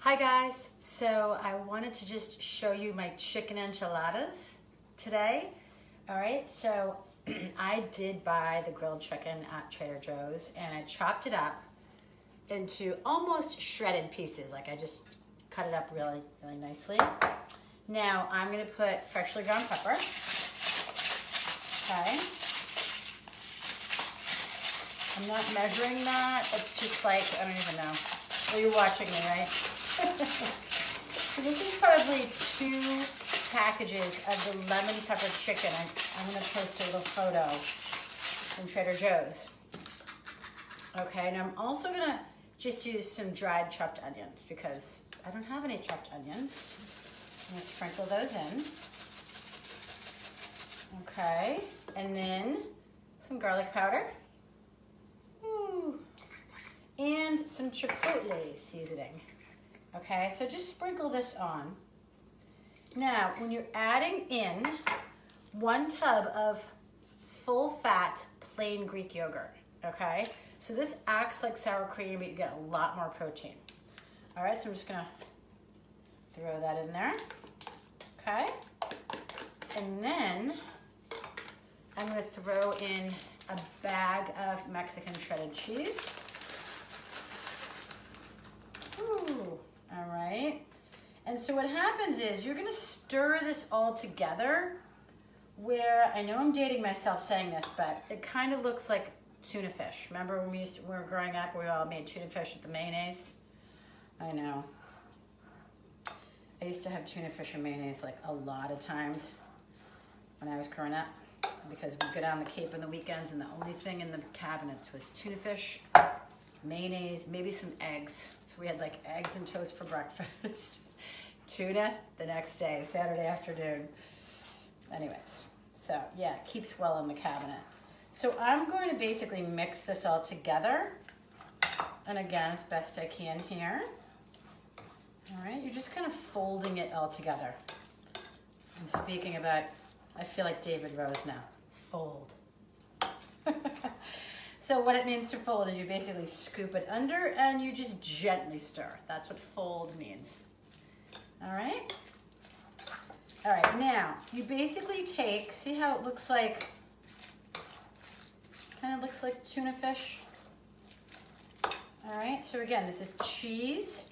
Hi guys, so I wanted to just show you my chicken enchiladas today. All right, so I did buy the grilled chicken at Trader Joe's and I chopped it up into almost shredded pieces. Like I just cut it up really nicely. Now I'm gonna put freshly ground pepper. Okay. I'm not measuring that. It's just like, I don't even know. Well, you're watching me, right? So this is probably 2 packages of the lemon pepper chicken. I'm gonna post a little photo from Trader Joe's. Okay, and I'm also gonna just use some dried chopped onions because I don't have any chopped onions. I'm gonna sprinkle those in. Okay, and then some garlic powder. Ooh. And some chipotle seasoning. Okay, so just sprinkle this on. Now, when you're adding in 1 tub of full-fat plain Greek yogurt, okay? So this acts like sour cream, but you get a lot more protein. All right, so I'm just gonna throw that in there, okay? And then I'm gonna throw in a bag of Mexican shredded cheese. Ooh. All right, and so what happens is you're gonna stir this all together where, I know I'm dating myself saying this, but it kind of looks like tuna fish. Remember when we were growing up, we all made tuna fish with the mayonnaise? I know. I used to have tuna fish and mayonnaise like a lot of times when I was growing up because we'd go down the Cape on the weekends and the only thing in the cabinets was tuna fish, mayonnaise, maybe some eggs. So we had like eggs and toast for breakfast. Tuna the next day, Saturday afternoon. Anyways, so yeah, it keeps well in the cabinet. So I'm going to basically mix this all together. And again, as best I can here. All right, you're just kind of folding it all together. I'm speaking about, I feel like David Rose now, fold. So what it means to fold is you basically scoop it under and you just gently stir. That's what fold means. All right? All right, now you basically take, see how it looks like, kind of looks like tuna fish? All right, so again, this is cheese,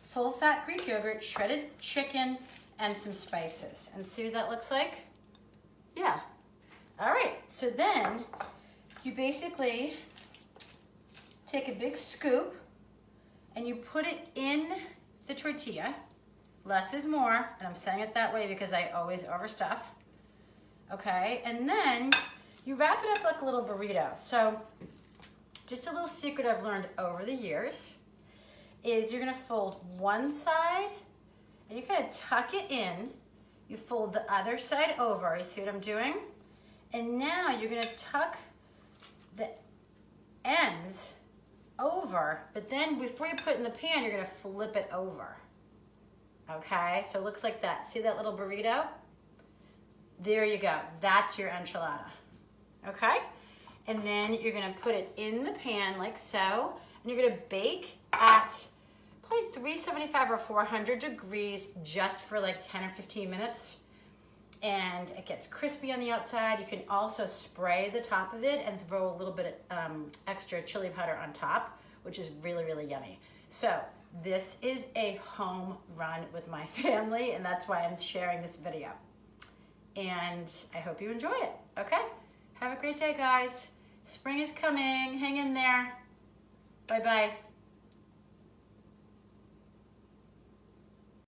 full fat Greek yogurt, shredded chicken, and some spices. And see what that looks like? Yeah. All right, so then, you basically take a big scoop and you put it in the tortilla. Less is more, and I'm saying it that way because I always overstuff. Okay, and then you wrap it up like a little burrito. So just a little secret I've learned over the years is you're gonna fold one side and you're gonna tuck it in. You fold the other side over, you see what I'm doing? And now you're gonna tuck the ends over, but then before you put it in the pan, you're gonna flip it over. Okay, so it looks like that. See that little burrito? There you go, that's your enchilada. Okay, and then you're gonna put it in the pan like so, and you're gonna bake at probably 375 or 400 degrees just for like 10 or 15 minutes. And it gets crispy on the outside. You can also spray the top of it and throw a little bit of extra chili powder on top, which is really yummy. So this is a home run with my family, and that's why I'm sharing this video. And I hope you enjoy it, okay? Have a great day, guys. Spring is coming, hang in there. Bye-bye.